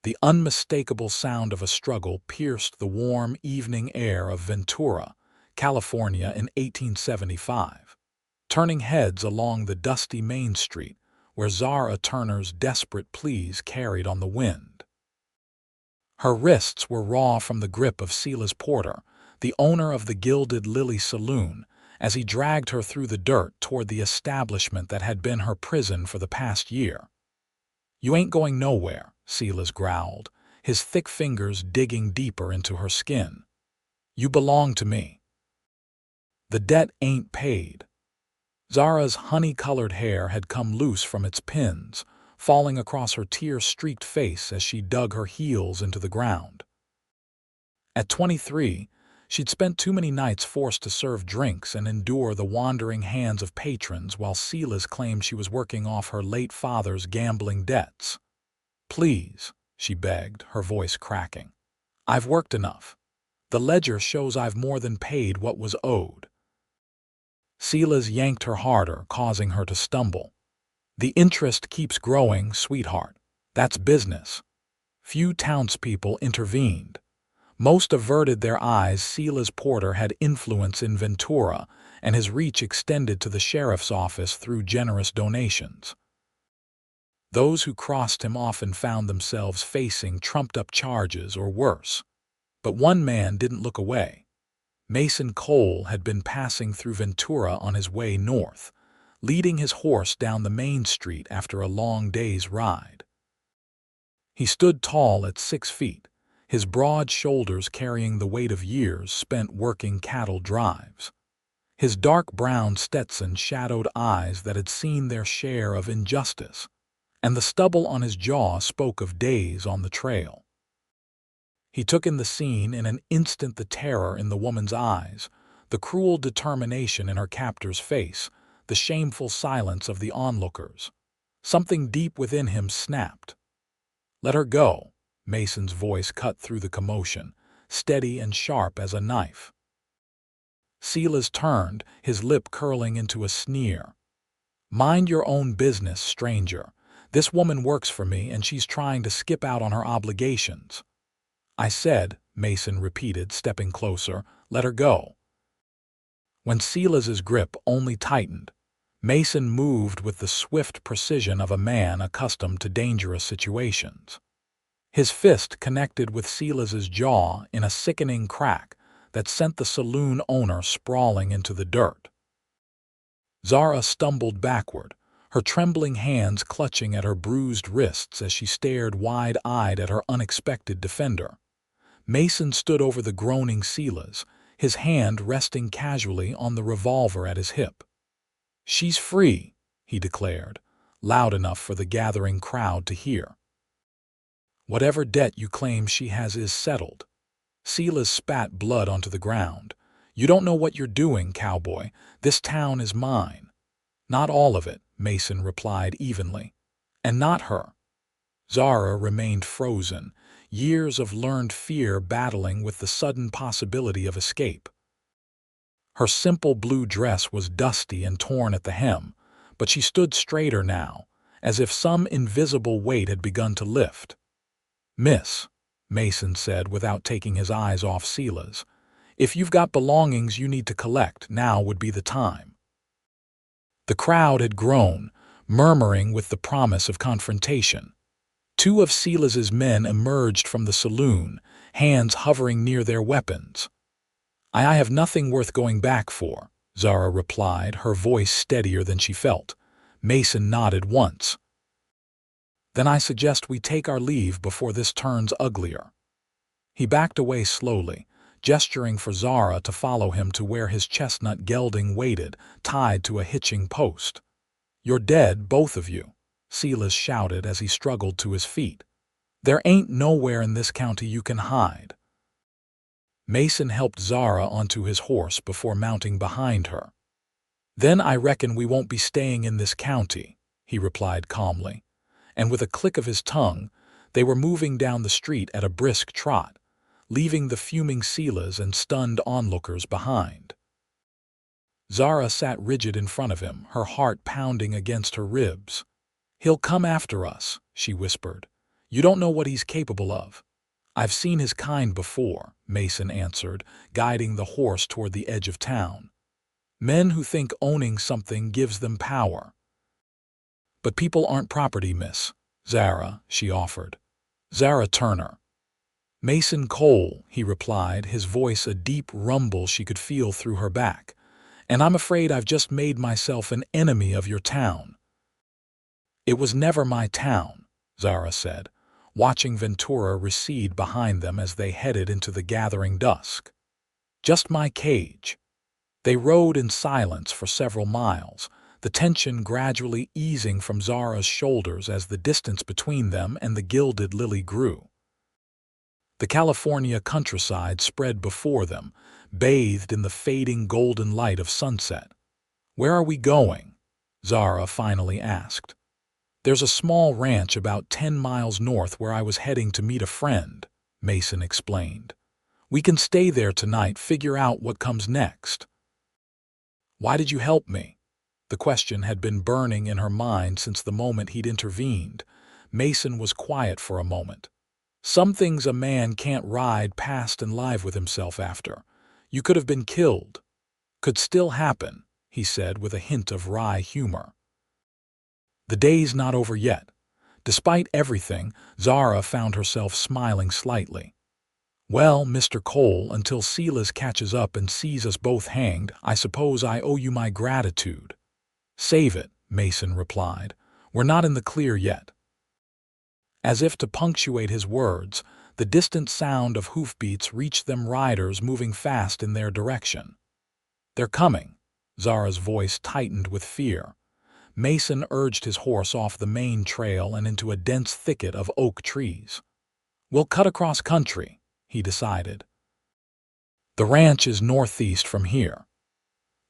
The unmistakable sound of a struggle pierced the warm evening air of Ventura, California in 1875, turning heads along the dusty Main Street where Zara Turner's desperate pleas carried on the wind. Her wrists were raw from the grip of Silas Porter, the owner of the Gilded Lily Saloon, as he dragged her through the dirt toward the establishment that had been her prison for the past year. "You ain't going nowhere," Silas growled, his thick fingers digging deeper into her skin. "You belong to me." "The debt ain't paid." Zara's honey-colored hair had come loose from its pins, falling across her tear-streaked face as she dug her heels into the ground. At 23, she'd spent too many nights forced to serve drinks and endure the wandering hands of patrons while Silas claimed she was working off her late father's gambling debts. "Please," she begged, her voice cracking. "I've worked enough. The ledger shows I've more than paid what was owed." Silas yanked her harder, causing her to stumble. "The interest keeps growing, sweetheart. That's business." Few townspeople intervened. Most averted their eyes. Silas Porter had influence in Ventura, and his reach extended to the sheriff's office through generous donations. Those who crossed him often found themselves facing trumped-up charges or worse. But one man didn't look away. Mason Cole had been passing through Ventura on his way north, leading his horse down the main street after a long day's ride. He stood tall at 6 feet, his broad shoulders carrying the weight of years spent working cattle drives. His dark brown Stetson shadowed eyes that had seen their share of injustice, and the stubble on his jaw spoke of days on the trail. He took in the scene in an instant, the terror in the woman's eyes, the cruel determination in her captor's face, the shameful silence of the onlookers. Something deep within him snapped. "Let her go," Mason's voice cut through the commotion, steady and sharp as a knife. Silas turned, his lip curling into a sneer. "Mind your own business, stranger. This woman works for me and she's trying to skip out on her obligations." "I said," Mason repeated, stepping closer, "let her go." When Silas's grip only tightened, Mason moved with the swift precision of a man accustomed to dangerous situations. His fist connected with Silas's jaw in a sickening crack that sent the saloon owner sprawling into the dirt. Zara stumbled backward, her trembling hands clutching at her bruised wrists as she stared wide-eyed at her unexpected defender. Mason stood over the groaning Silas, his hand resting casually on the revolver at his hip. "She's free," he declared, loud enough for the gathering crowd to hear. "Whatever debt you claim she has is settled." Silas spat blood onto the ground. "You don't know what you're doing, cowboy. This town is mine." "Not all of it," Mason replied evenly. "And not her." Zara remained frozen, years of learned fear battling with the sudden possibility of escape. Her simple blue dress was dusty and torn at the hem, but she stood straighter now, as if some invisible weight had begun to lift. "Miss," Mason said without taking his eyes off Silas, "if you've got belongings you need to collect, now would be the time." The crowd had grown, murmuring with the promise of confrontation. Two of Silas's men emerged from the saloon, hands hovering near their weapons. I have nothing worth going back for," Zara replied, her voice steadier than she felt. Mason nodded once. "Then I suggest we take our leave before this turns uglier." He backed away slowly, gesturing for Zara to follow him to where his chestnut gelding waited, tied to a hitching post. "You're dead, both of you," Silas shouted as he struggled to his feet. "There ain't nowhere in this county you can hide." Mason helped Zara onto his horse before mounting behind her. "Then I reckon we won't be staying in this county," he replied calmly, and with a click of his tongue, they were moving down the street at a brisk trot, leaving the fuming Silas and stunned onlookers behind. Zara sat rigid in front of him, her heart pounding against her ribs. "He'll come after us," she whispered. You don't know what he's capable of. I've seen his kind before, Mason answered, guiding the horse toward the edge of town. Men who think owning something gives them power. But people aren't property, Miss Zara, she offered. Zara Turner. Mason Cole, he replied, his voice a deep rumble she could feel through her back. And I'm afraid I've just made myself an enemy of your town. It was never my town, Zara said, watching Ventura recede behind them as they headed into the gathering dusk. Just my cage. They rode in silence for several miles, the tension gradually easing from Zara's shoulders as the distance between them and the gilded lily grew. The California countryside spread before them, bathed in the fading golden light of sunset. "Where are we going?" Zara finally asked. "There's a small ranch about 10 miles north where I was heading to meet a friend," Mason explained. "We can stay there tonight, figure out what comes next." "Why did you help me?" The question had been burning in her mind since the moment he'd intervened. Mason was quiet for a moment. "Some things a man can't ride past and live with himself after. You could have been killed. Could still happen," he said with a hint of wry humor. "The day's not over yet." Despite everything, Zara found herself smiling slightly. "Well, Mr. Cole, until Silas catches up and sees us both hanged, I suppose I owe you my gratitude." "Save it," Mason replied. "We're not in the clear yet." As if to punctuate his words, the distant sound of hoofbeats reached them, riders moving fast in their direction. "They're coming." Zara's voice tightened with fear. Mason urged his horse off the main trail and into a dense thicket of oak trees. "We'll cut across country," he decided. "The ranch is northeast from here."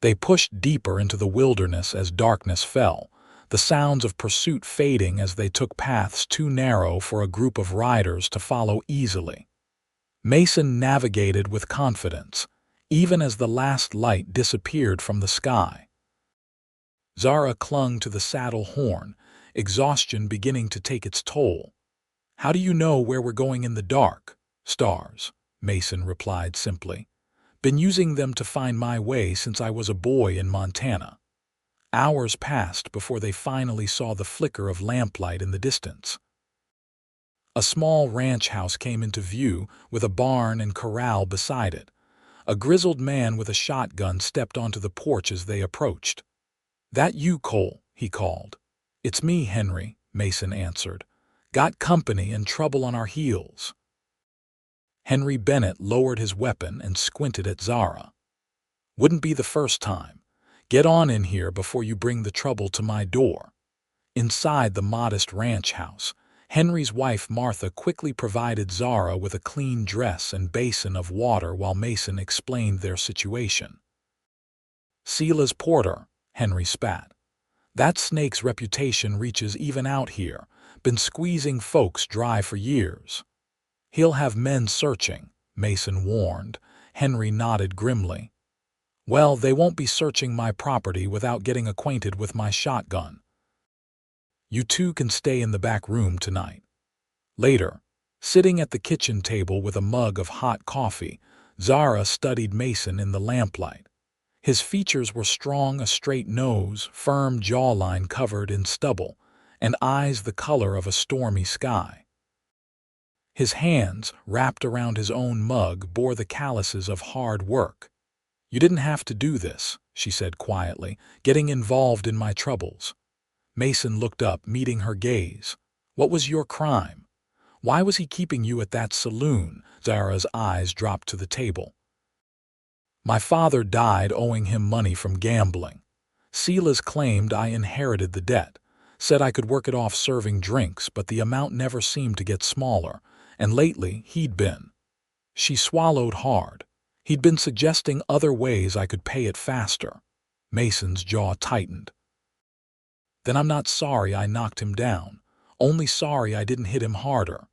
They pushed deeper into the wilderness as darkness fell, the sounds of pursuit fading as they took paths too narrow for a group of riders to follow easily. Mason navigated with confidence, even as the last light disappeared from the sky. Zara clung to the saddle horn, exhaustion beginning to take its toll. "How do you know where we're going in the dark?" "Stars," Mason replied simply. "Been using them to find my way since I was a boy in Montana." Hours passed before they finally saw the flicker of lamplight in the distance. A small ranch house came into view, with a barn and corral beside it. A grizzled man with a shotgun stepped onto the porch as they approached. "That you, Cole?" he called. "It's me, Henry," Mason answered. "Got company and trouble on our heels." Henry Bennett lowered his weapon and squinted at Zara. "Wouldn't be the first time. Get on in here before you bring the trouble to my door." Inside the modest ranch house, Henry's wife Martha quickly provided Zara with a clean dress and basin of water while Mason explained their situation. "Silas Porter," Henry spat. "That snake's reputation reaches even out here. Been squeezing folks dry for years." "He'll have men searching," Mason warned. Henry nodded grimly. "Well, they won't be searching my property without getting acquainted with my shotgun. You two can stay in the back room tonight." Later, sitting at the kitchen table with a mug of hot coffee, Zara studied Mason in the lamplight. His features were strong, a straight nose, firm jawline covered in stubble, and eyes the color of a stormy sky. His hands, wrapped around his own mug, bore the calluses of hard work. "You didn't have to do this," she said quietly, "getting involved in my troubles." Mason looked up, meeting her gaze. "What was your crime? Why was he keeping you at that saloon?" Zara's eyes dropped to the table. "My father died owing him money from gambling. Silas claimed I inherited the debt, said I could work it off serving drinks, but the amount never seemed to get smaller, and lately he'd been—" She swallowed hard. "He'd been suggesting other ways I could pay it faster." Mason's jaw tightened. "Then I'm not sorry I knocked him down, only sorry I didn't hit him harder."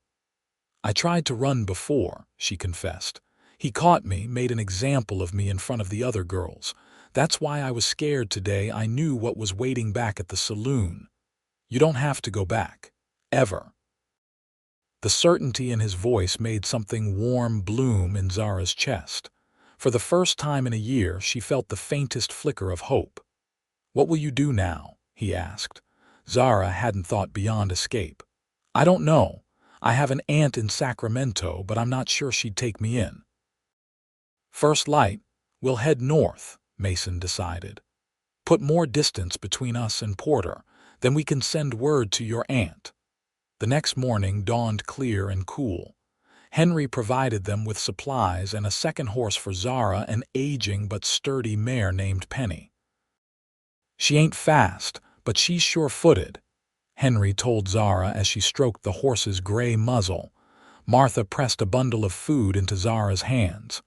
"I tried to run before," she confessed. "He caught me, made an example of me in front of the other girls. That's why I was scared today. I knew what was waiting back at the saloon." "You don't have to go back. Ever." The certainty in his voice made something warm bloom in Zara's chest. For the first time in a year, she felt the faintest flicker of hope. "What will you do now?" he asked. Zara hadn't thought beyond escape. "I don't know. I have an aunt in Sacramento, but I'm not sure she'd take me in." "First light, we'll head north," Mason decided. "Put more distance between us and Porter, then we can send word to your aunt." The next morning dawned clear and cool. Henry provided them with supplies and a second horse for Zara, an aging but sturdy mare named Penny. "She ain't fast, but she's sure-footed," Henry told Zara as she stroked the horse's gray muzzle. Martha pressed a bundle of food into Zara's hands.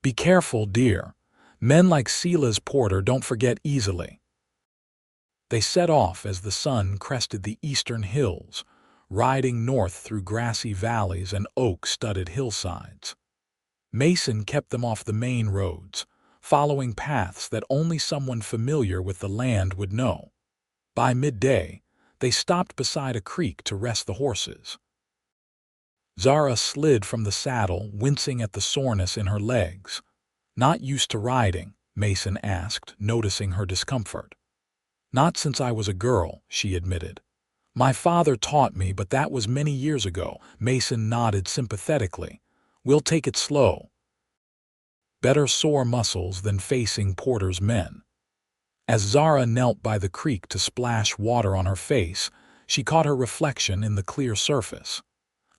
"Be careful, dear. Men like Silas Porter don't forget easily." They set off as the sun crested the eastern hills, riding north through grassy valleys and oak-studded hillsides. Mason kept them off the main roads, following paths that only someone familiar with the land would know. By midday, they stopped beside a creek to rest the horses. Zara slid from the saddle, wincing at the soreness in her legs. "Not used to riding?" Mason asked, noticing her discomfort. "Not since I was a girl," she admitted. "My father taught me, but that was many years ago." Mason nodded sympathetically. "We'll take it slow." Better sore muscles than facing Porter's men. As Zara knelt by the creek to splash water on her face, she caught her reflection in the clear surface.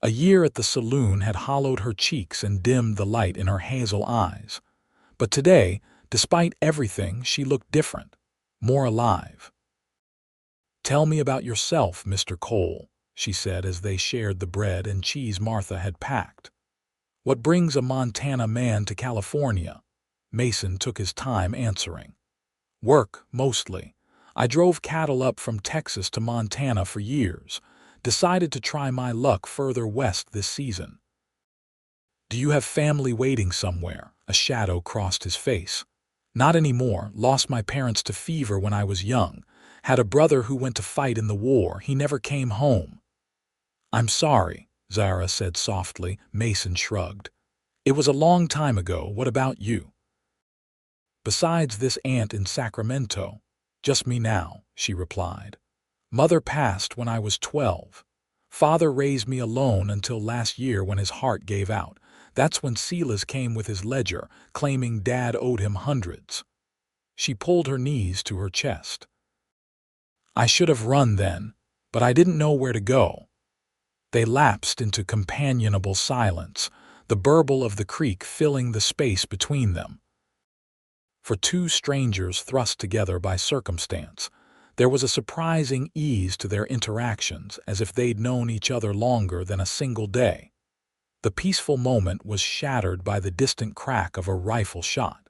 A year at the saloon had hollowed her cheeks and dimmed the light in her hazel eyes. But today, despite everything, she looked different, more alive. "Tell me about yourself, Mr. Cole," she said as they shared the bread and cheese Martha had packed. "What brings a Montana man to California?" Mason took his time answering. "Work, mostly. I drove cattle up from Texas to Montana for years. Decided to try my luck further west this season." "Do you have family waiting somewhere?" A shadow crossed his face. "Not anymore. Lost my parents to fever when I was young. Had a brother who went to fight in the war. He never came home." "I'm sorry," Zara said softly. Mason shrugged. "It was a long time ago. What about you?" "Besides this aunt in Sacramento, just me now," she replied. "Mother passed when I was 12. Father raised me alone until last year when his heart gave out. That's when Silas came with his ledger, claiming Dad owed him hundreds." She pulled her knees to her chest. "I should have run then, but I didn't know where to go." They lapsed into companionable silence, the burble of the creek filling the space between them. For two strangers thrust together by circumstance, there was a surprising ease to their interactions, as if they'd known each other longer than a single day. The peaceful moment was shattered by the distant crack of a rifle shot.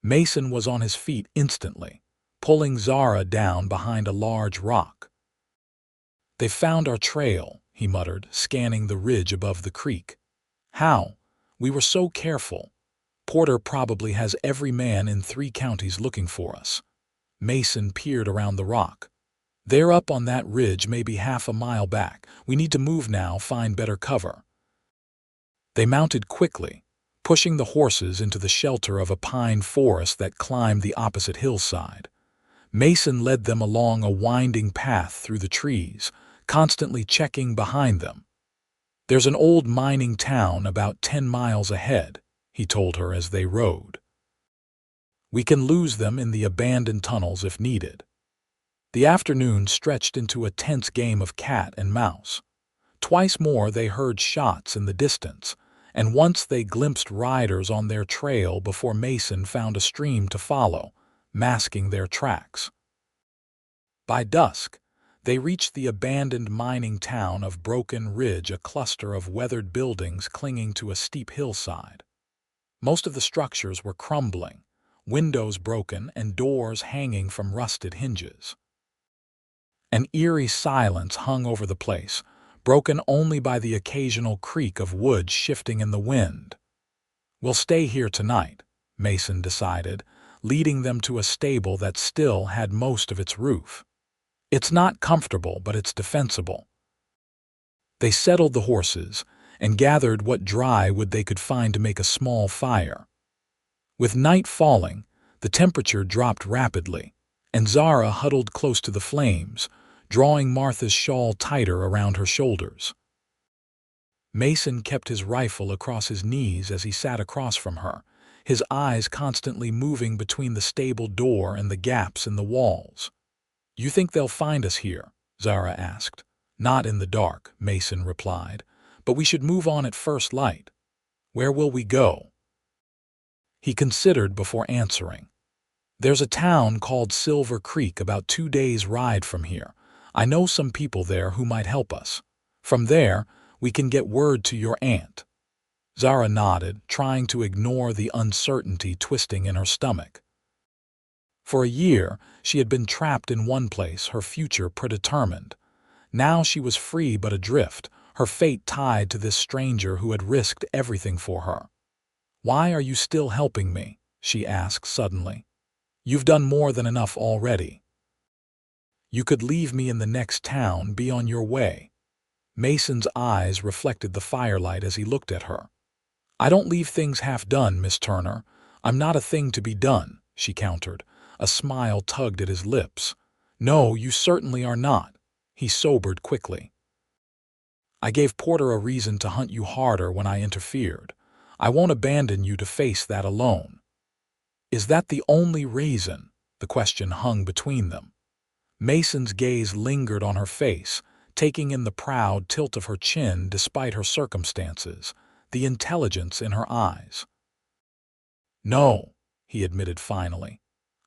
Mason was on his feet instantly, pulling Zara down behind a large rock. "They found our trail," he muttered, scanning the ridge above the creek. "How? We were so careful. Porter probably has every man in 3 counties looking for us." Mason peered around the rock. "They're up on that ridge, maybe half a mile back. We need to move now, find better cover." They mounted quickly, pushing the horses into the shelter of a pine forest that climbed the opposite hillside. Mason led them along a winding path through the trees, constantly checking behind them. "There's an old mining town about 10 miles ahead," he told her as they rode. "We can lose them in the abandoned tunnels if needed." The afternoon stretched into a tense game of cat and mouse. Twice more they heard shots in the distance, and once they glimpsed riders on their trail before Mason found a stream to follow, masking their tracks. By dusk, they reached the abandoned mining town of Broken Ridge, a cluster of weathered buildings clinging to a steep hillside. Most of the structures were crumbling, windows broken and doors hanging from rusted hinges. An eerie silence hung over the place, broken only by the occasional creak of wood shifting in the wind. "We'll stay here tonight," Mason decided, leading them to a stable that still had most of its roof. "It's not comfortable, but it's defensible." They settled the horses and gathered what dry wood they could find to make a small fire. With night falling, the temperature dropped rapidly, and Zara huddled close to the flames, drawing Martha's shawl tighter around her shoulders. Mason kept his rifle across his knees as he sat across from her, his eyes constantly moving between the stable door and the gaps in the walls. "You think they'll find us here?" Zara asked. "Not in the dark," Mason replied, "but we should move on at first light. Where will we go?" He considered before answering. "There's a town called Silver Creek about 2 days' ride from here. I know some people there who might help us. From there, we can get word to your aunt." Zara nodded, trying to ignore the uncertainty twisting in her stomach. For a year, she had been trapped in one place, her future predetermined. Now she was free but adrift, her fate tied to this stranger who had risked everything for her. "Why are you still helping me?" she asked suddenly. "You've done more than enough already. You could leave me in the next town, be on your way." Mason's eyes reflected the firelight as he looked at her. "I don't leave things half done, Miss Turner. I'm not a thing to be done," she countered. A smile tugged at his lips. "No, you certainly are not." He sobered quickly. "I gave Porter a reason to hunt you harder when I interfered. I won't abandon you to face that alone." "Is that the only reason?" The question hung between them. Mason's gaze lingered on her face, taking in the proud tilt of her chin despite her circumstances, the intelligence in her eyes. "No," he admitted finally.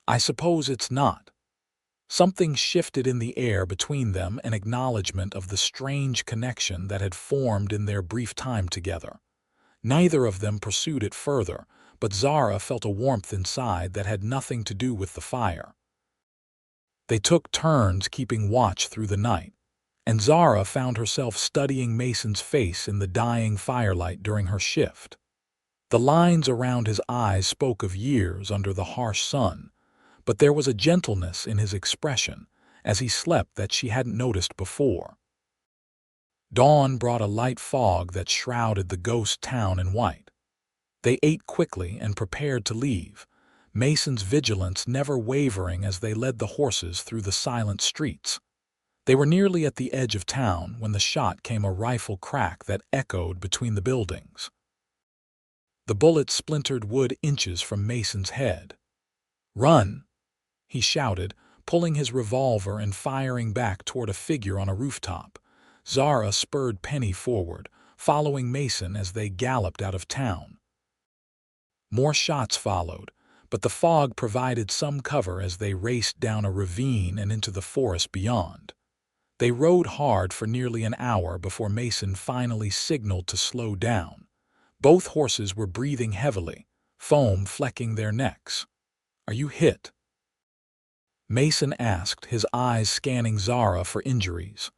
"I suppose it's not." Something shifted in the air between them, an acknowledgement of the strange connection that had formed in their brief time together. Neither of them pursued it further, but Zara felt a warmth inside that had nothing to do with the fire. They took turns keeping watch through the night, and Zara found herself studying Mason's face in the dying firelight during her shift. The lines around his eyes spoke of years under the harsh sun, but there was a gentleness in his expression as he slept that she hadn't noticed before. Dawn brought a light fog that shrouded the ghost town in white. They ate quickly and prepared to leave, Mason's vigilance never wavering as they led the horses through the silent streets. They were nearly at the edge of town when the shot came, a rifle crack that echoed between the buildings. The bullet splintered wood inches from Mason's head. "Run!" he shouted, pulling his revolver and firing back toward a figure on a rooftop. Zara spurred Penny forward, following Mason as they galloped out of town. More shots followed, but the fog provided some cover as they raced down a ravine and into the forest beyond. They rode hard for nearly an hour before Mason finally signaled to slow down. Both horses were breathing heavily, foam flecking their necks. "Are you hit?" Mason asked, his eyes scanning Zara for injuries.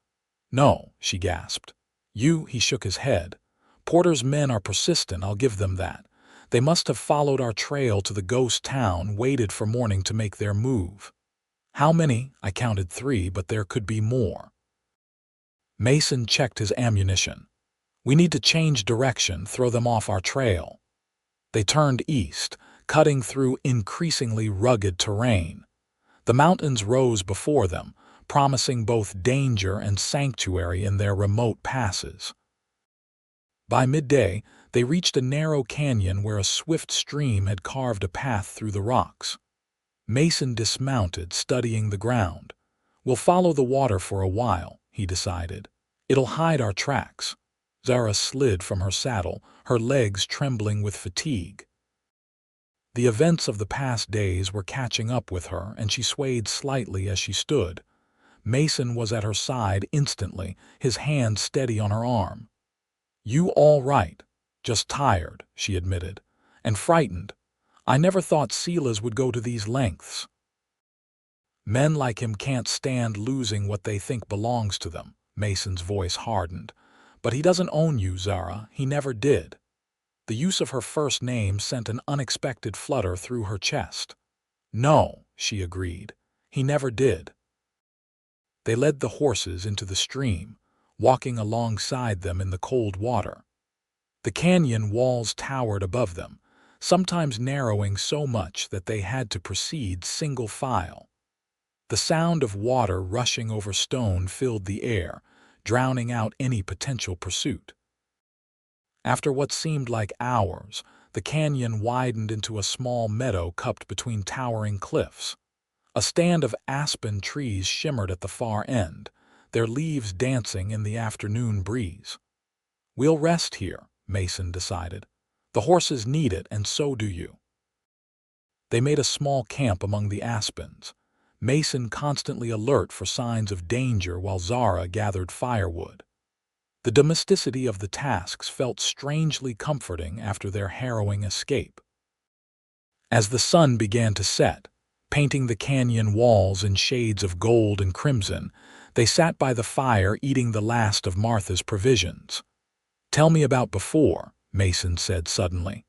"No," she gasped. He shook his head. "Porter's men are persistent, I'll give them that. They must have followed our trail to the ghost town, waited for morning to make their move." "How many?" "I counted 3, but there could be more." Mason checked his ammunition. "We need to change direction, throw them off our trail." They turned east, cutting through increasingly rugged terrain. The mountains rose before them, promising both danger and sanctuary in their remote passes. By midday, they reached a narrow canyon where a swift stream had carved a path through the rocks. Mason dismounted, studying the ground. "We'll follow the water for a while," he decided. "It'll hide our tracks." Zara slid from her saddle, her legs trembling with fatigue. The events of the past days were catching up with her, and she swayed slightly as she stood. Mason was at her side instantly, his hand steady on her arm. "You all right?" "Just tired," she admitted. "And frightened. I never thought Silas would go to these lengths." "Men like him can't stand losing what they think belongs to them." Mason's voice hardened. "But he doesn't own you, Zara. He never did." The use of her first name sent an unexpected flutter through her chest. "No," she agreed. "He never did." They led the horses into the stream, walking alongside them in the cold water. The canyon walls towered above them, sometimes narrowing so much that they had to proceed single file. The sound of water rushing over stone filled the air, drowning out any potential pursuit. After what seemed like hours, the canyon widened into a small meadow cupped between towering cliffs. A stand of aspen trees shimmered at the far end, their leaves dancing in the afternoon breeze. "We'll rest here," Mason decided. "The horses need it, and so do you." They made a small camp among the aspens, Mason constantly alert for signs of danger while Zara gathered firewood. The domesticity of the tasks felt strangely comforting after their harrowing escape. As the sun began to set, painting the canyon walls in shades of gold and crimson, they sat by the fire eating the last of Martha's provisions. "Tell me about before," Mason said suddenly.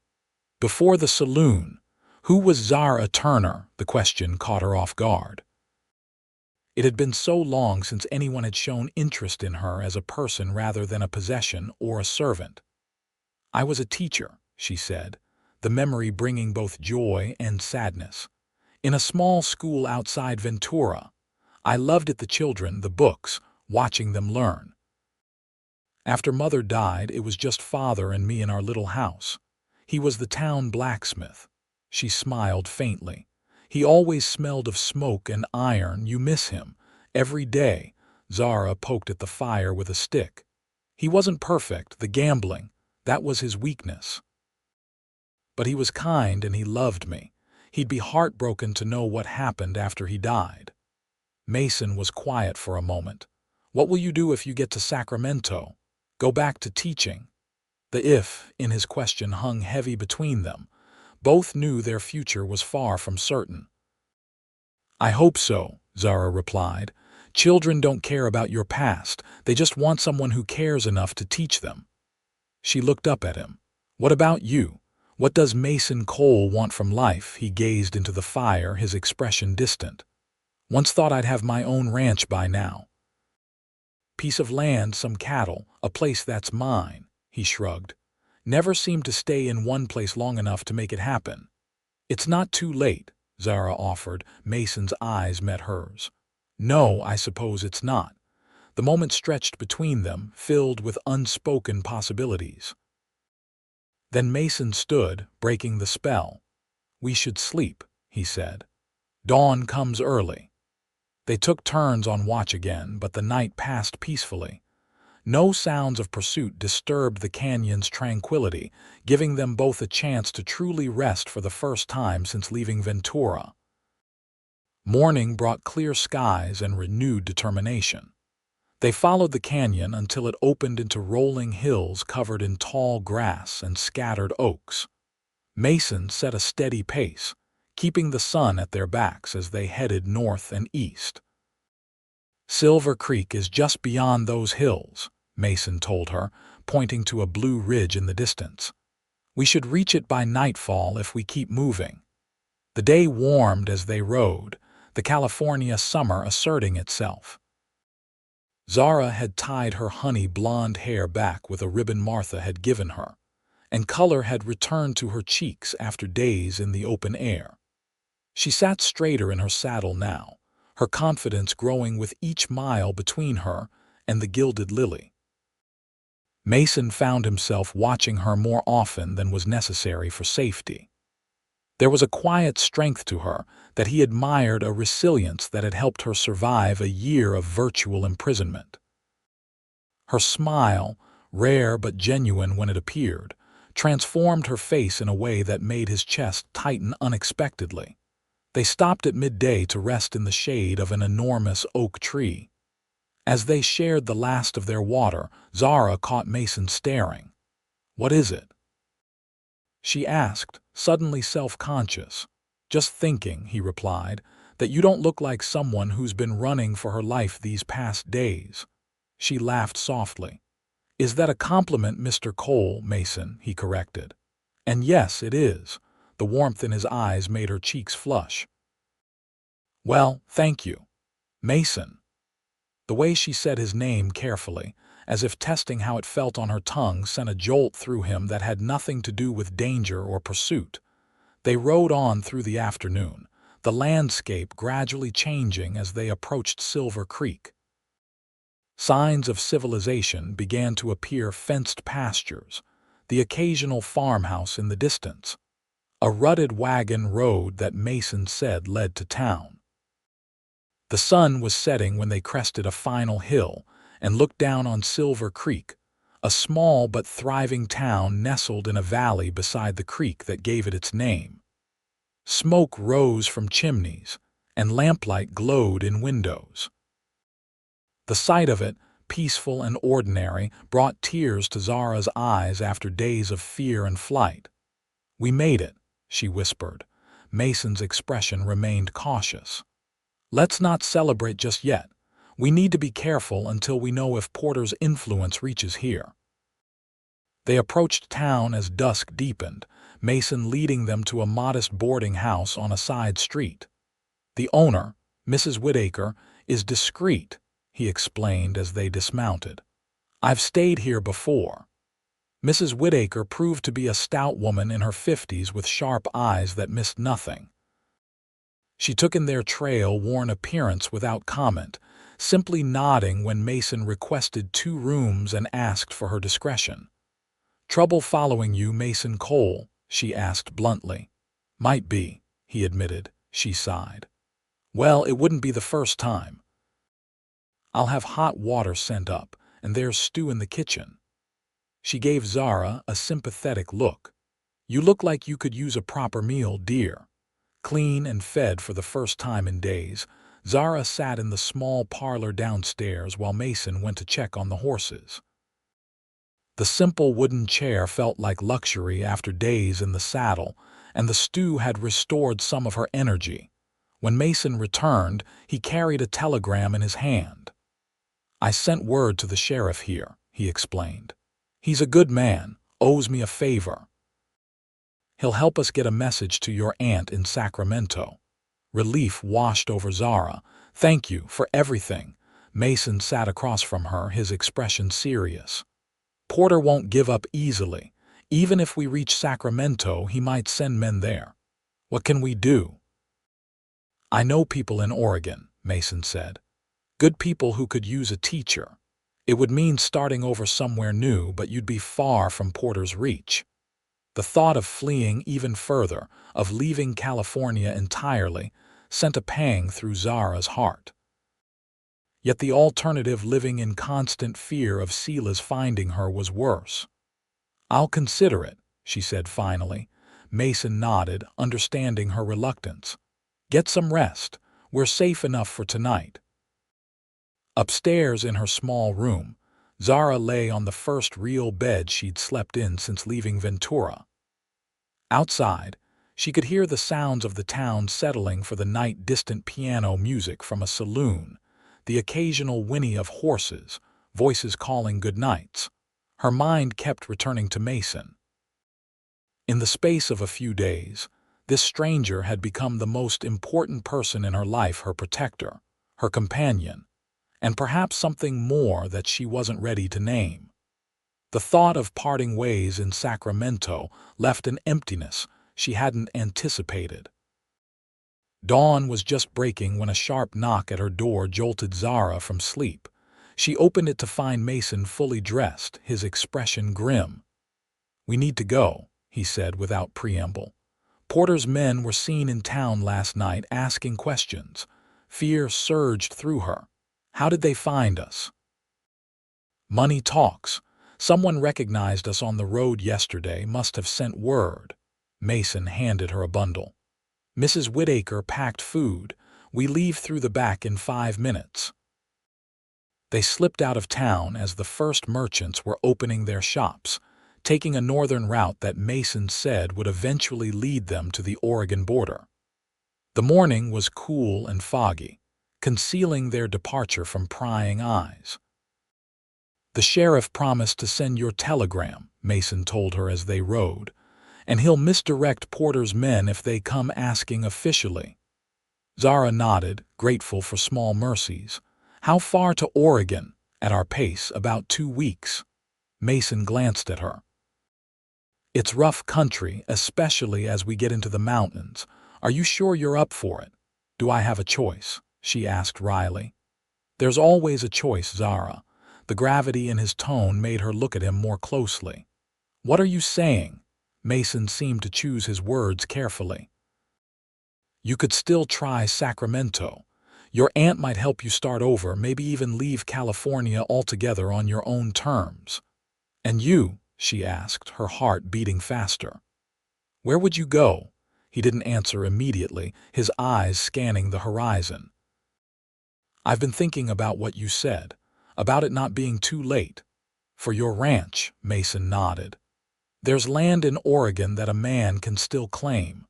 "Before the saloon. Who was Zara Turner?" The question caught her off guard. It had been so long since anyone had shown interest in her as a person rather than a possession or a servant. "I was a teacher," she said, the memory bringing both joy and sadness. "In a small school outside Ventura. I loved it, the children, the books, watching them learn. After Mother died, it was just Father and me in our little house. He was the town blacksmith." She smiled faintly. "He always smelled of smoke and iron. You miss him. Every day." Zara poked at the fire with a stick. "He wasn't perfect, the gambling. That was his weakness. But he was kind and he loved me. He'd be heartbroken to know what happened after he died." Mason was quiet for a moment. "What will you do if you get to Sacramento? Go back to teaching?" The "if" in his question hung heavy between them. Both knew their future was far from certain. "I hope so," Zara replied. "Children don't care about your past. They just want someone who cares enough to teach them." She looked up at him. "What about you? What does Mason Cole want from life?" He gazed into the fire, his expression distant. "Once thought I'd have my own ranch by now. Piece of land, some cattle, a place that's mine." He shrugged. "Never seemed to stay in one place long enough to make it happen." "It's not too late," Zara offered. Mason's eyes met hers. "No, I suppose it's not." The moment stretched between them, filled with unspoken possibilities. Then Mason stood, breaking the spell. "We should sleep," he said. "Dawn comes early." They took turns on watch again, but the night passed peacefully. No sounds of pursuit disturbed the canyon's tranquility, giving them both a chance to truly rest for the first time since leaving Ventura. Morning brought clear skies and renewed determination. They followed the canyon until it opened into rolling hills covered in tall grass and scattered oaks. Mason set a steady pace, keeping the sun at their backs as they headed north and east. "Silver Creek is just beyond those hills," Mason told her, pointing to a blue ridge in the distance. "We should reach it by nightfall if we keep moving." The day warmed as they rode, the California summer asserting itself. Zara had tied her honey blonde hair back with a ribbon Martha had given her, and color had returned to her cheeks after days in the open air. She sat straighter in her saddle now, her confidence growing with each mile between her and the gilded lily. Mason found himself watching her more often than was necessary for safety. There was a quiet strength to her that he admired, a resilience that had helped her survive a year of virtual imprisonment. Her smile, rare but genuine when it appeared, transformed her face in a way that made his chest tighten unexpectedly. They stopped at midday to rest in the shade of an enormous oak tree. As they shared the last of their water, Zara caught Mason staring. "What is it?" she asked, suddenly self-conscious. "Just thinking," he replied, "that you don't look like someone who's been running for her life these past days." She laughed softly. "Is that a compliment, Mr. Cole?" Mason, he corrected. "And yes, it is." The warmth in his eyes made her cheeks flush. "Well, thank you. Mason." The way she said his name carefully, as if testing how it felt on her tongue, sent a jolt through him that had nothing to do with danger or pursuit. They rode on through the afternoon, the landscape gradually changing as they approached Silver Creek. Signs of civilization began to appear: fenced pastures, the occasional farmhouse in the distance, a rutted wagon road that Mason said led to town. The sun was setting when they crested a final hill and looked down on Silver Creek, a small but thriving town nestled in a valley beside the creek that gave it its name. Smoke rose from chimneys, and lamplight glowed in windows. The sight of it, peaceful and ordinary, brought tears to Zara's eyes after days of fear and flight. "We made it," she whispered. Mason's expression remained cautious. "Let's not celebrate just yet. We need to be careful until we know if Porter's influence reaches here." They approached town as dusk deepened, Mason leading them to a modest boarding house on a side street. "The owner, Mrs. Whittaker, is discreet," he explained as they dismounted. "I've stayed here before." Mrs. Whittaker proved to be a stout woman in her 50s with sharp eyes that missed nothing. She took in their trail-worn appearance without comment, simply nodding when Mason requested 2 rooms and asked for her discretion. "Trouble following you, Mason Cole?" she asked bluntly. "Might be," he admitted. She sighed. "Well, it wouldn't be the first time. I'll have hot water sent up, and there's stew in the kitchen." She gave Zara a sympathetic look. "You look like you could use a proper meal, dear." Clean and fed for the first time in days, Zara sat in the small parlor downstairs while Mason went to check on the horses. The simple wooden chair felt like luxury after days in the saddle, and the stew had restored some of her energy. When Mason returned, he carried a telegram in his hand. "I sent word to the sheriff here," he explained. "He's a good man, owes me a favor. He'll help us get a message to your aunt in Sacramento." Relief washed over Zara. "Thank you for everything." Mason sat across from her, his expression serious. "Porter won't give up easily. Even if we reach Sacramento, he might send men there. What can we do?" "I know people in Oregon," Mason said. "Good people who could use a teacher. It would mean starting over somewhere new, but you'd be far from Porter's reach." The thought of fleeing even further, of leaving California entirely, sent a pang through Zara's heart. Yet the alternative, living in constant fear of Silas finding her, was worse. "I'll consider it," she said finally. Mason nodded, understanding her reluctance. "Get some rest. We're safe enough for tonight." Upstairs in her small room, Zara lay on the first real bed she'd slept in since leaving Ventura. Outside, she could hear the sounds of the town settling for the night: distant piano music from a saloon, the occasional whinny of horses, voices calling goodnights. Her mind kept returning to Mason. In the space of a few days, this stranger had become the most important person in her life: her protector, her companion, and perhaps something more that she wasn't ready to name. The thought of parting ways in Sacramento left an emptiness she hadn't anticipated. Dawn was just breaking when a sharp knock at her door jolted Zara from sleep. She opened it to find Mason fully dressed, his expression grim. "We need to go," he said without preamble. "Porter's men were seen in town last night asking questions." Fear surged through her. "How did they find us?" "Money talks. Someone recognized us on the road yesterday, must have sent word." Mason handed her a bundle. "Mrs. Whittaker packed food. We leave through the back in 5 minutes." They slipped out of town as the first merchants were opening their shops, taking a northern route that Mason said would eventually lead them to the Oregon border. The morning was cool and foggy, concealing their departure from prying eyes. "The sheriff promised to send your telegram," Mason told her as they rode, "and he'll misdirect Porter's men if they come asking officially." Zara nodded, grateful for small mercies. "How far to Oregon?" At our pace, about 2 weeks. Mason glanced at her. It's rough country, especially as we get into the mountains. Are you sure you're up for it? Do I have a choice? She asked wryly. There's always a choice, Zara. The gravity in his tone made her look at him more closely. What are you saying? Mason seemed to choose his words carefully. You could still try Sacramento. Your aunt might help you start over, maybe even leave California altogether on your own terms. And you? She asked, her heart beating faster. Where would you go? He didn't answer immediately, his eyes scanning the horizon. I've been thinking about what you said, about it not being too late. For your ranch, Mason nodded. There's land in Oregon that a man can still claim.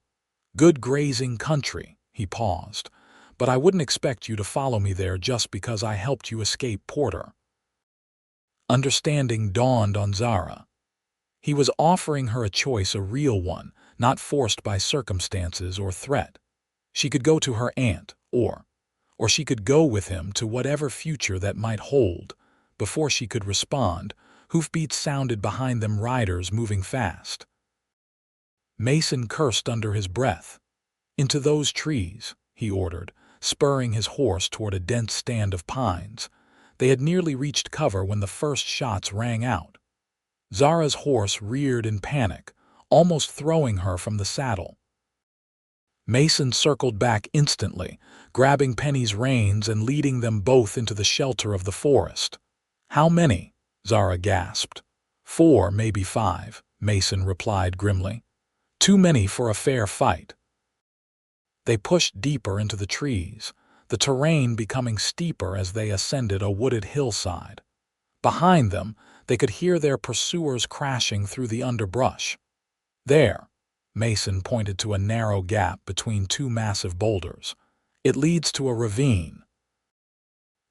Good grazing country, he paused, but I wouldn't expect you to follow me there just because I helped you escape Porter. Understanding dawned on Zara. He was offering her a choice, a real one, not forced by circumstances or threat. She could go to her aunt, or she could go with him to whatever future that might hold. Before she could respond, hoofbeats sounded behind them, riders moving fast. Mason cursed under his breath. Into those trees, he ordered, spurring his horse toward a dense stand of pines. They had nearly reached cover when the first shots rang out. Zara's horse reared in panic, almost throwing her from the saddle. Mason circled back instantly, grabbing Penny's reins and leading them both into the shelter of the forest. How many? Zara gasped. 4, maybe 5, Mason replied grimly. Too many for a fair fight. They pushed deeper into the trees, the terrain becoming steeper as they ascended a wooded hillside. Behind them, they could hear their pursuers crashing through the underbrush. There, Mason pointed to a narrow gap between 2 massive boulders. It leads to a ravine.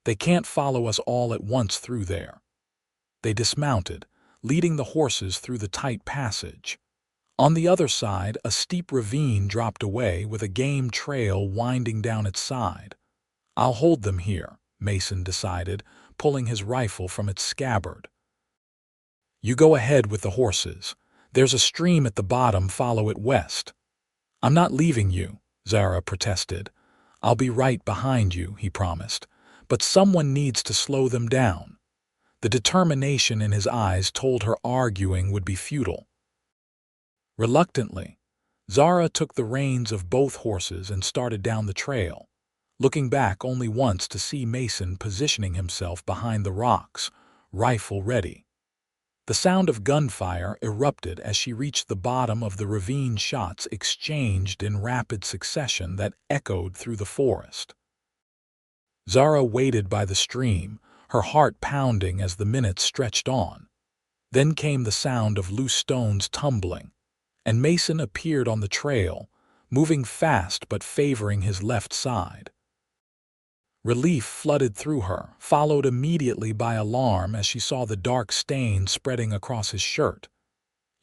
They can't follow us all at once through there. They dismounted, leading the horses through the tight passage. On the other side, a steep ravine dropped away with a game trail winding down its side. I'll hold them here, Mason decided, pulling his rifle from its scabbard. You go ahead with the horses. There's a stream at the bottom, follow it west. I'm not leaving you, Zara protested. I'll be right behind you, he promised. But someone needs to slow them down. The determination in his eyes told her arguing would be futile. Reluctantly, Zara took the reins of both horses and started down the trail, looking back only once to see Mason positioning himself behind the rocks, rifle ready. The sound of gunfire erupted as she reached the bottom of the ravine, shots exchanged in rapid succession that echoed through the forest. Zara waited by the stream, her heart pounding as the minutes stretched on. Then came the sound of loose stones tumbling, and Mason appeared on the trail, moving fast but favoring his left side. Relief flooded through her, followed immediately by alarm as she saw the dark stain spreading across his shirt.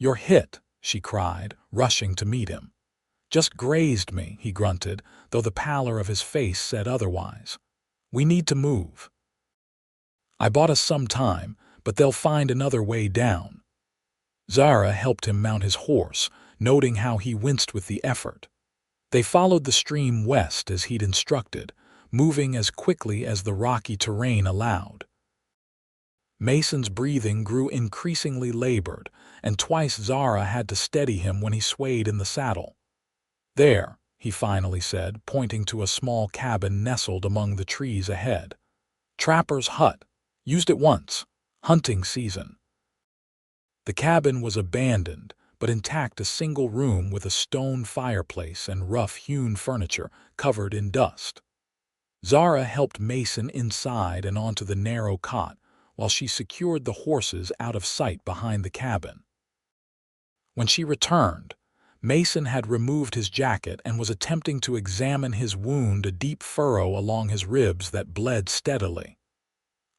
You're hit, she cried, rushing to meet him. Just grazed me, he grunted, though the pallor of his face said otherwise. We need to move. I bought us some time, but they'll find another way down. Zara helped him mount his horse, noting how he winced with the effort. They followed the stream west as he'd instructed, moving as quickly as the rocky terrain allowed. Mason's breathing grew increasingly labored, and twice Zara had to steady him when he swayed in the saddle. There, he finally said, pointing to a small cabin nestled among the trees ahead. Trapper's hut. Used it once. Hunting season. The cabin was abandoned, but intact, a single room with a stone fireplace and rough-hewn furniture covered in dust. Zara helped Mason inside and onto the narrow cot, while she secured the horses out of sight behind the cabin. When she returned, Mason had removed his jacket and was attempting to examine his wound, a deep furrow along his ribs that bled steadily.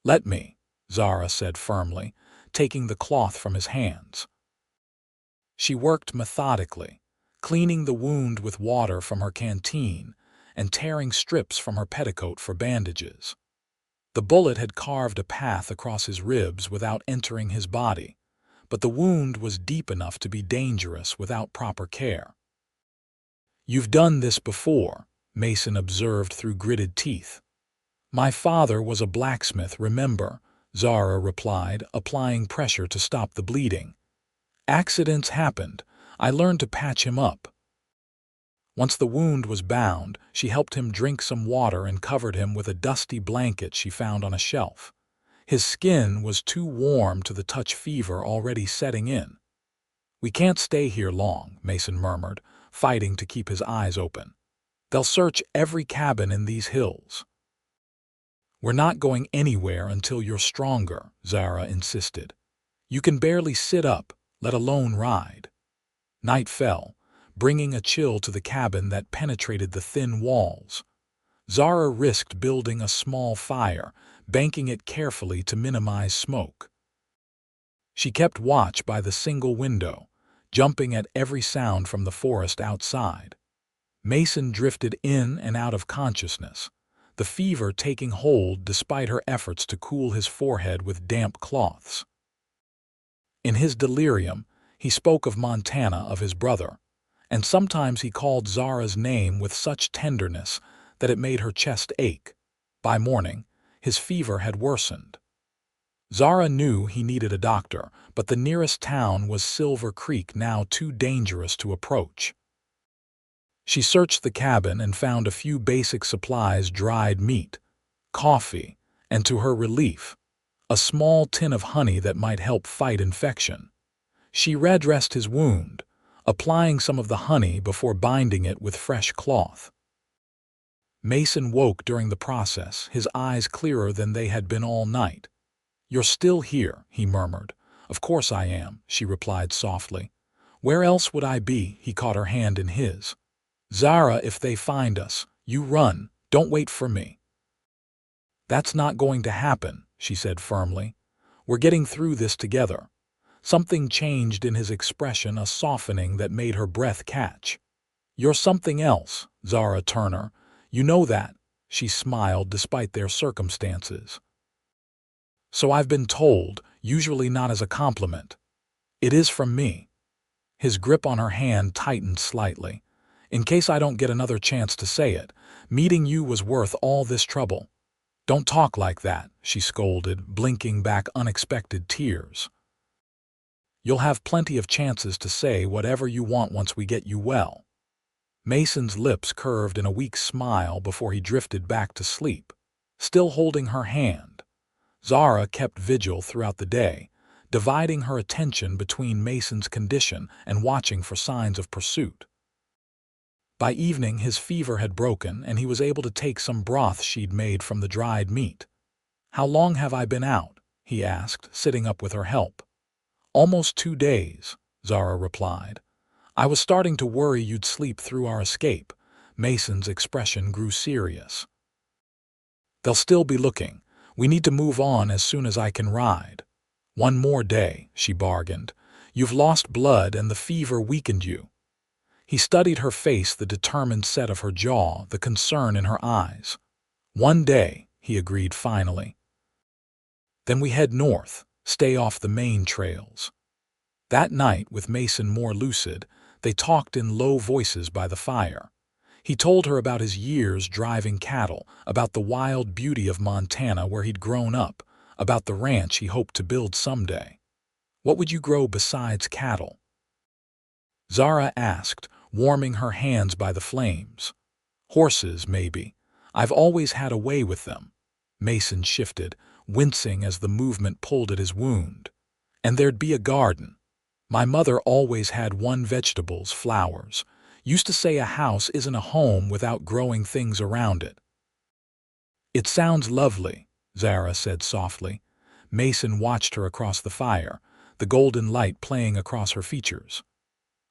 Let me, Zara said firmly, taking the cloth from his hands. She worked methodically, cleaning the wound with water from her canteen and tearing strips from her petticoat for bandages. The bullet had carved a path across his ribs without entering his body, but the wound was deep enough to be dangerous without proper care. "You've done this before," Mason observed through gritted teeth. "My father was a blacksmith, remember?" Zara replied, applying pressure to stop the bleeding. "Accidents happened. I learned to patch him up." Once the wound was bound, she helped him drink some water and covered him with a dusty blanket she found on a shelf. His skin was too warm to the touch fever already setting in. "We can't stay here long," Mason murmured, fighting to keep his eyes open. "They'll search every cabin in these hills." "We're not going anywhere until you're stronger," Zara insisted. "You can barely sit up, let alone ride." Night fell, bringing a chill to the cabin that penetrated the thin walls. Zara risked building a small fire, banking it carefully to minimize smoke. She kept watch by the single window, jumping at every sound from the forest outside. Mason drifted in and out of consciousness, the fever taking hold despite her efforts to cool his forehead with damp cloths. In his delirium, he spoke of Montana, of his brother, and sometimes he called Zara's name with such tenderness that it made her chest ache. By morning, his fever had worsened. Zara knew he needed a doctor, but the nearest town was Silver Creek, now too dangerous to approach. She searched the cabin and found a few basic supplies: dried meat, coffee, and to her relief, a small tin of honey that might help fight infection. She redressed his wound, applying some of the honey before binding it with fresh cloth. Mason woke during the process, his eyes clearer than they had been all night. "You're still here," he murmured. "Of course I am," she replied softly. "Where else would I be?" He caught her hand in his. "Zara, if they find us, you run. Don't wait for me." "That's not going to happen," she said firmly. "We're getting through this together." Something changed in his expression, a softening that made her breath catch. "You're something else, Zara Turner. You know that," she smiled despite their circumstances. "So I've been told, usually not as a compliment." "It is from me." His grip on her hand tightened slightly. "In case I don't get another chance to say it, meeting you was worth all this trouble." "Don't talk like that," she scolded, blinking back unexpected tears. "You'll have plenty of chances to say whatever you want once we get you well." Mason's lips curved in a weak smile before he drifted back to sleep, still holding her hand. Zara kept vigil throughout the day, dividing her attention between Mason's condition and watching for signs of pursuit. By evening, his fever had broken, and he was able to take some broth she'd made from the dried meat. "How long have I been out?" he asked, sitting up with her help. "Almost 2 days," Zara replied. "I was starting to worry you'd sleep through our escape." Mason's expression grew serious. "They'll still be looking. We need to move on as soon as I can ride." "One more day," she bargained. "You've lost blood and the fever weakened you." He studied her face, the determined set of her jaw, the concern in her eyes. "One day," he agreed finally. "Then we head north, stay off the main trails." That night, with Mason more lucid, they talked in low voices by the fire. He told her about his years driving cattle, about the wild beauty of Montana where he'd grown up, about the ranch he hoped to build someday. "What would you grow besides cattle?" Zara asked, warming her hands by the flames. "Horses, maybe. I've always had a way with them." Mason shifted, wincing as the movement pulled at his wound. "And there'd be a garden. My mother always had one: vegetables, flowers. Used to say a house isn't a home without growing things around it." "It sounds lovely," Zara said softly. Mason watched her across the fire, the golden light playing across her features.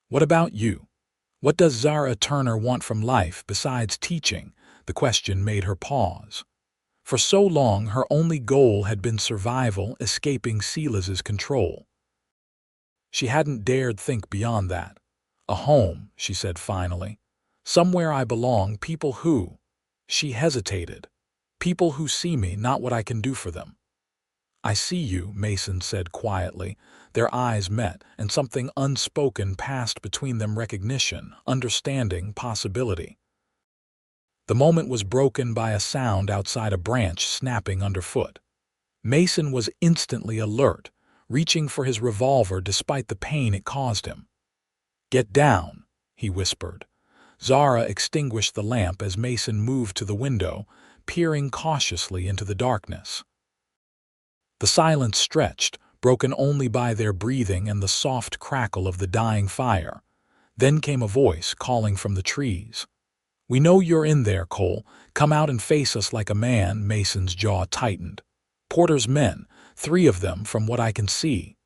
"What about you? What does Zara Turner want from life besides teaching?" The question made her pause. For so long, her only goal had been survival, escaping Silas's control. She hadn't dared think beyond that. "A home," she said finally. "Somewhere I belong, people who—" She hesitated. People who see me, not what I can do for them. I see you, Mason said quietly. Their eyes met, and something unspoken passed between them: recognition, understanding, possibility. The moment was broken by a sound outside, a branch snapping underfoot. Mason was instantly alert, reaching for his revolver despite the pain it caused him. "Get down," he whispered. Zara extinguished the lamp as Mason moved to the window, peering cautiously into the darkness. The silence stretched, broken only by their breathing and the soft crackle of the dying fire. Then came a voice calling from the trees. "We know you're in there, Cole. Come out and face us like a man." Mason's jaw tightened. "Porter's men, 3 of them from what I can see."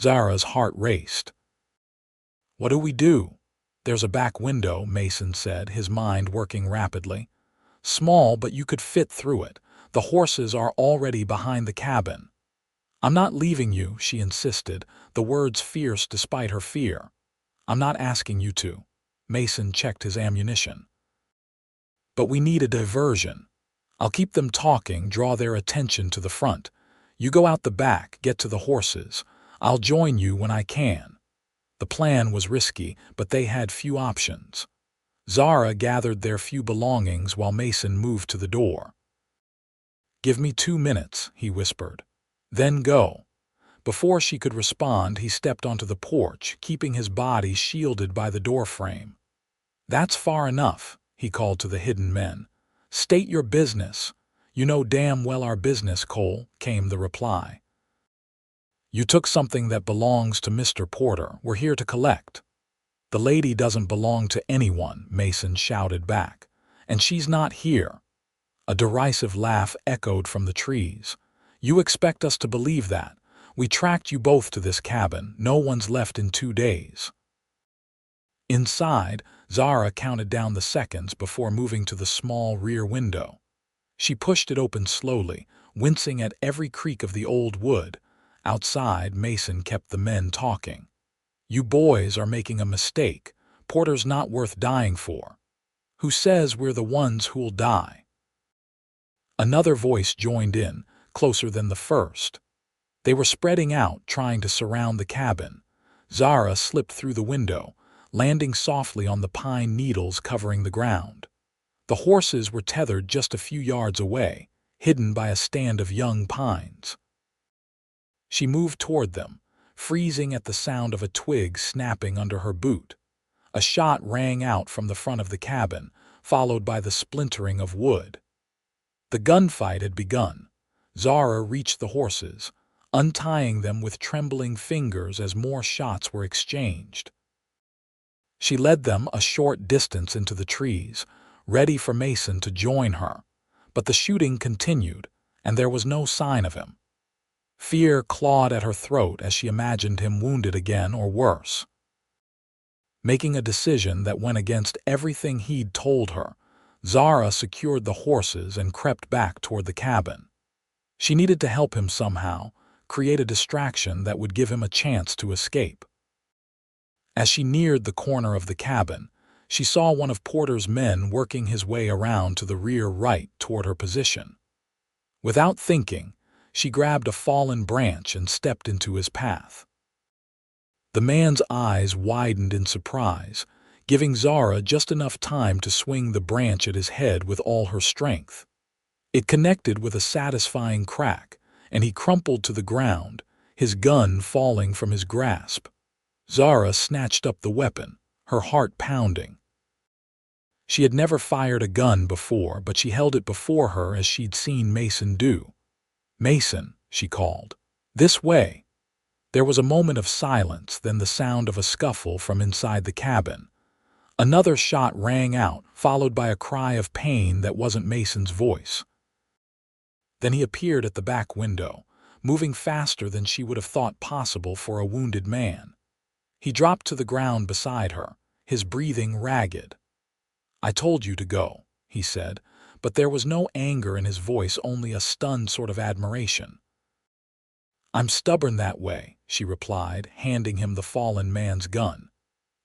Zara's heart raced. "What do we do?" "There's a back window," Mason said, his mind working rapidly. "Small, but you could fit through it. The horses are already behind the cabin." "I'm not leaving you," she insisted, the words fierce despite her fear. "I'm not asking you to." Mason checked his ammunition. "But we need a diversion. I'll keep them talking, draw their attention to the front. You go out the back, get to the horses. I'll join you when I can." The plan was risky, but they had few options. Zara gathered their few belongings while Mason moved to the door. "Give me 2 minutes," he whispered. "Then go." Before she could respond, he stepped onto the porch, keeping his body shielded by the doorframe. "That's far enough," he called to the hidden men. "State your business." "You know damn well our business, Cole," came the reply. "You took something that belongs to Mr. Porter. We're here to collect." "The lady doesn't belong to anyone," Mason shouted back. "And she's not here." A derisive laugh echoed from the trees. "You expect us to believe that? We tracked you both to this cabin. No one's left in 2 days." Inside, Zara counted down the seconds before moving to the small rear window. She pushed it open slowly, wincing at every creak of the old wood. Outside, Mason kept the men talking. "You boys are making a mistake. Porter's not worth dying for." "Who says we're the ones who'll die?" Another voice joined in, closer than the first. They were spreading out, trying to surround the cabin. Zara slipped through the window, landing softly on the pine needles covering the ground. The horses were tethered just a few yards away, hidden by a stand of young pines. She moved toward them, freezing at the sound of a twig snapping under her boot. A shot rang out from the front of the cabin, followed by the splintering of wood. The gunfight had begun. Zara reached the horses, untying them with trembling fingers as more shots were exchanged. She led them a short distance into the trees, ready for Mason to join her, but the shooting continued, and there was no sign of him. Fear clawed at her throat as she imagined him wounded again or worse. Making a decision that went against everything he'd told her, Zara secured the horses and crept back toward the cabin. She needed to help him somehow, create a distraction that would give him a chance to escape. As she neared the corner of the cabin, she saw one of Porter's men working his way around to the rear right toward her position. Without thinking, she grabbed a fallen branch and stepped into his path. The man's eyes widened in surprise, giving Zara just enough time to swing the branch at his head with all her strength. It connected with a satisfying crack, and he crumpled to the ground, his gun falling from his grasp. Zara snatched up the weapon, her heart pounding. She had never fired a gun before, but she held it before her as she'd seen Mason do. "Mason," she called. "This way." There was a moment of silence, then the sound of a scuffle from inside the cabin. Another shot rang out, followed by a cry of pain that wasn't Mason's voice. Then he appeared at the back window, moving faster than she would have thought possible for a wounded man. He dropped to the ground beside her, his breathing ragged. "I told you to go," he said, but there was no anger in his voice, only a stunned sort of admiration. "I'm stubborn that way," she replied, handing him the fallen man's gun.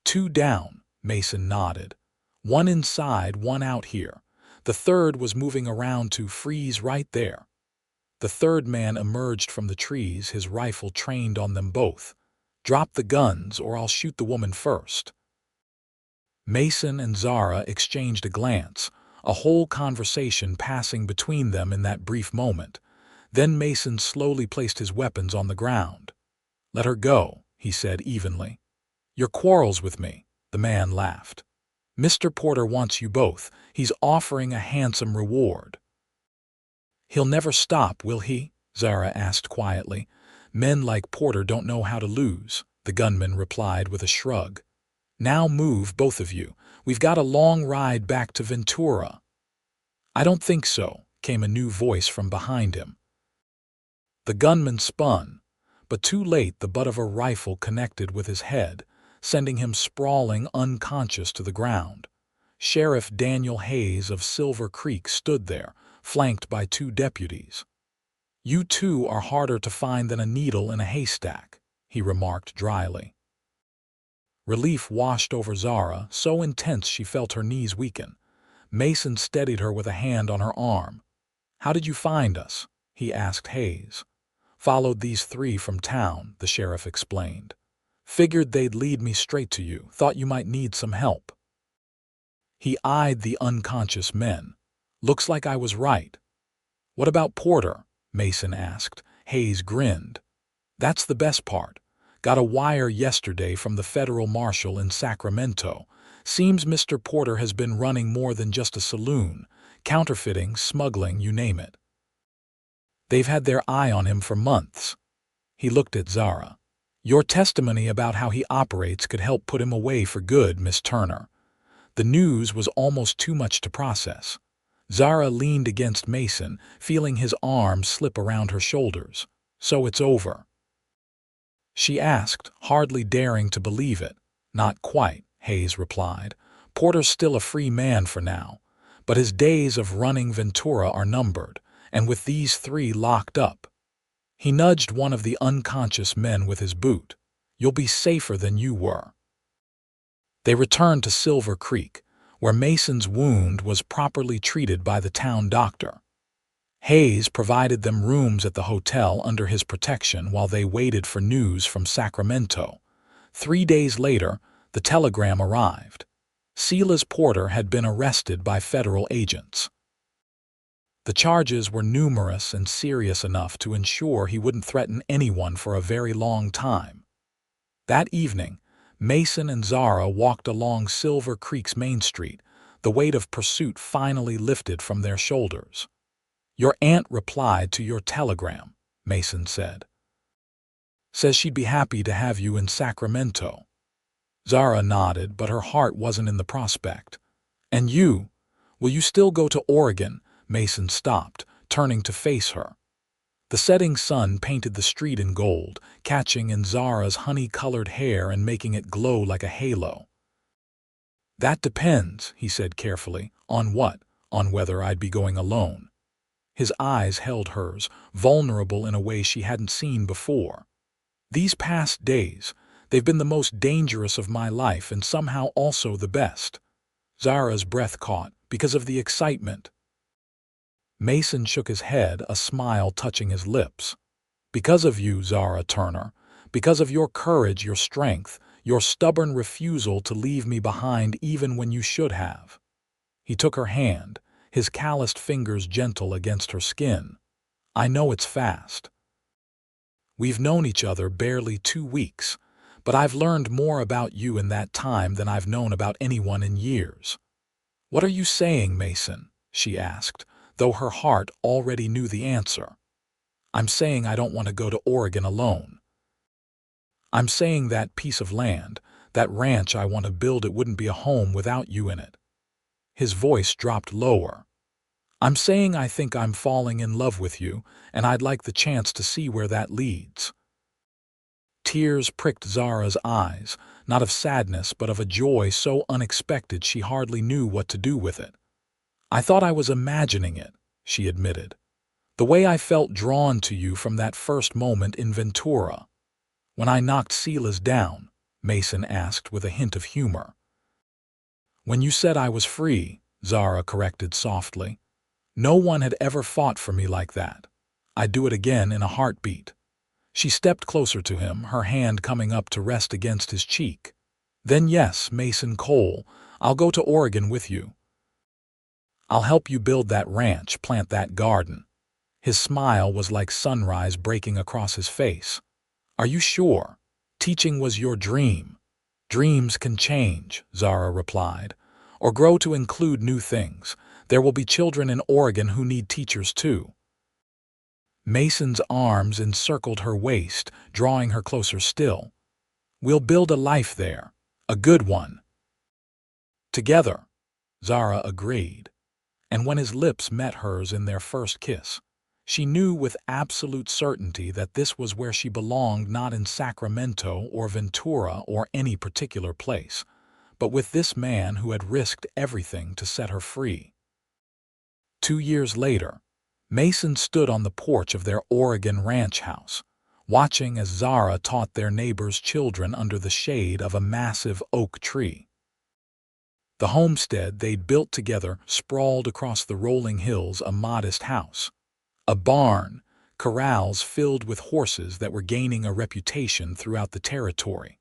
"2 down," Mason nodded. "1 inside, 1 out here. The third was moving around to freeze right there. The third man emerged from the trees, his rifle trained on them both. "Drop the guns, or I'll shoot the woman first." Mason and Zara exchanged a glance, a whole conversation passing between them in that brief moment. Then Mason slowly placed his weapons on the ground. "Let her go," he said evenly. "Your quarrels with me," the man laughed. "Mr. Porter wants you both. He's offering a handsome reward." "He'll never stop, will he?" Zara asked quietly. "Men like Porter don't know how to lose," the gunman replied with a shrug. "Now move, both of you. We've got a long ride back to Ventura." "I don't think so," came a new voice from behind him. The gunman spun, but too late the butt of a rifle connected with his head, sending him sprawling unconscious to the ground. Sheriff Daniel Hayes of Silver Creek stood there, flanked by 2 deputies. "You two are harder to find than a needle in a haystack," he remarked dryly. Relief washed over Zara, so intense she felt her knees weaken. Mason steadied her with a hand on her arm. "How did you find us?" he asked Hayes. "Followed these 3 from town," the sheriff explained. "Figured they'd lead me straight to you, thought you might need some help." He eyed the unconscious men. "Looks like I was right." "What about Porter?" Mason asked. Hayes grinned. "That's the best part. Got a wire yesterday from the federal marshal in Sacramento. Seems Mr. Porter has been running more than just a saloon. Counterfeiting, smuggling, you name it. They've had their eye on him for months." He looked at Zara. "Your testimony about how he operates could help put him away for good, Miss Turner." The news was almost too much to process. Zara leaned against Mason, feeling his arm slip around her shoulders. "So it's over?" she asked, hardly daring to believe it. "Not quite," Hayes replied. "Porter's still a free man for now, but his days of running Ventura are numbered, and with these 3 locked up." He nudged one of the unconscious men with his boot. "You'll be safer than you were." They returned to Silver Creek, where Mason's wound was properly treated by the town doctor. Hayes provided them rooms at the hotel under his protection while they waited for news from Sacramento. 3 days later, the telegram arrived. Silas Porter had been arrested by federal agents. The charges were numerous and serious enough to ensure he wouldn't threaten anyone for a very long time. That evening, Mason and Zara walked along Silver Creek's Main Street, the weight of pursuit finally lifted from their shoulders. "Your aunt replied to your telegram," Mason said. "Says she'd be happy to have you in Sacramento." Zara nodded, but her heart wasn't in the prospect. "And you? Will you still go to Oregon?" Mason stopped, turning to face her. The setting sun painted the street in gold, catching in Zara's honey-colored hair and making it glow like a halo. "That depends," he said carefully. "On what? On whether I'd be going alone." His eyes held hers, vulnerable in a way she hadn't seen before. "These past days, they've been the most dangerous of my life and somehow also the best." Zara's breath caught, because of the excitement. Mason shook his head, a smile touching his lips. "Because of you, Zara Turner. Because of your courage, your strength, your stubborn refusal to leave me behind even when you should have." He took her hand, his calloused fingers gentle against her skin. "I know it's fast. We've known each other barely 2 weeks, but I've learned more about you in that time than I've known about anyone in years." "What are you saying, Mason?" she asked, though her heart already knew the answer. "I'm saying I don't want to go to Oregon alone. I'm saying that piece of land, that ranch I want to build, it wouldn't be a home without you in it." His voice dropped lower. "I'm saying I think I'm falling in love with you, and I'd like the chance to see where that leads." Tears pricked Zara's eyes, not of sadness but of a joy so unexpected she hardly knew what to do with it. "I thought I was imagining it," she admitted. "The way I felt drawn to you from that first moment in Ventura." "When I knocked Silas down?" Mason asked with a hint of humor. "When you said I was free," Zara corrected softly. No one had ever fought for me like that. I'd do it again in a heartbeat. She stepped closer to him, her hand coming up to rest against his cheek. Then yes, Mason Cole, I'll go to Oregon with you. I'll help you build that ranch, plant that garden. His smile was like sunrise breaking across his face. Are you sure? Teaching was your dream. Dreams can change, Zara replied, or grow to include new things. There will be children in Oregon who need teachers too. Mason's arms encircled her waist, drawing her closer still. We'll build a life there, a good one. Together, Zara agreed, and when his lips met hers in their first kiss, she knew with absolute certainty that this was where she belonged, not in Sacramento or Ventura or any particular place, but with this man who had risked everything to set her free. 2 years later, Mason stood on the porch of their Oregon ranch house, watching as Zara taught their neighbors' children under the shade of a massive oak tree. The homestead they'd built together sprawled across the rolling hills, a modest house, a barn, corrals filled with horses that were gaining a reputation throughout the territory.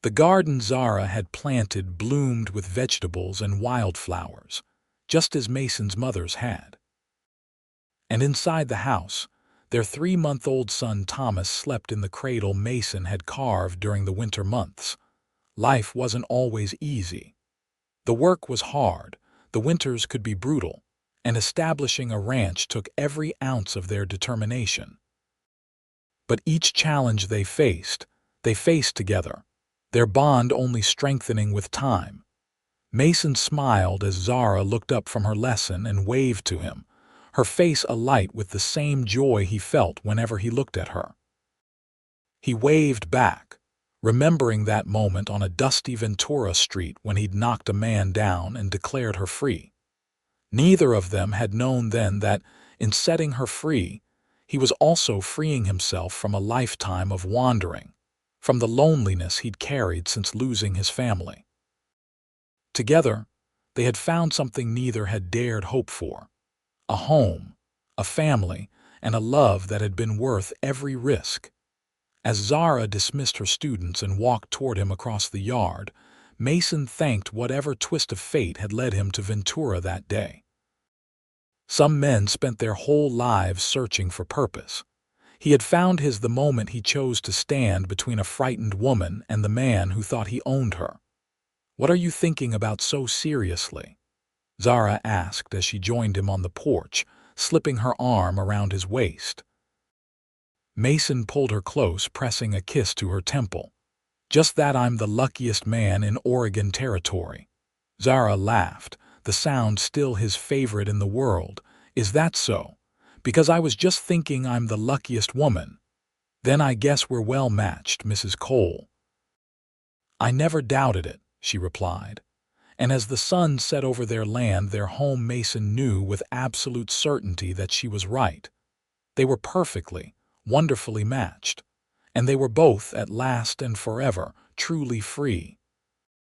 The garden Zara had planted bloomed with vegetables and wildflowers, just as Mason's mother's had. And inside the house, their 3-month-old son Thomas slept in the cradle Mason had carved during the winter months. Life wasn't always easy. The work was hard, the winters could be brutal, and establishing a ranch took every ounce of their determination. But each challenge they faced together, their bond only strengthening with time. Mason smiled as Zara looked up from her lesson and waved to him, her face alight with the same joy he felt whenever he looked at her. He waved back, remembering that moment on a dusty Ventura street when he'd knocked a man down and declared her free. Neither of them had known then that, in setting her free, he was also freeing himself from a lifetime of wandering, from the loneliness he'd carried since losing his family. Together, they had found something neither had dared hope for: a home, a family, and a love that had been worth every risk. As Zara dismissed her students and walked toward him across the yard, Mason thanked whatever twist of fate had led him to Ventura that day. Some men spent their whole lives searching for purpose. He had found his the moment he chose to stand between a frightened woman and the man who thought he owned her. "What are you thinking about so seriously?" Zara asked as she joined him on the porch, slipping her arm around his waist. Mason pulled her close, pressing a kiss to her temple. "Just that I'm the luckiest man in Oregon territory." Zara laughed, the sound still his favorite in the world. "Is that so? Because I was just thinking I'm the luckiest woman. Then I guess we're well matched, Mrs. Cole." "I never doubted it," she replied. And as the sun set over their land, their home, Mason knew with absolute certainty that she was right. They were perfectly, wonderfully matched, and they were both, at last and forever, truly free.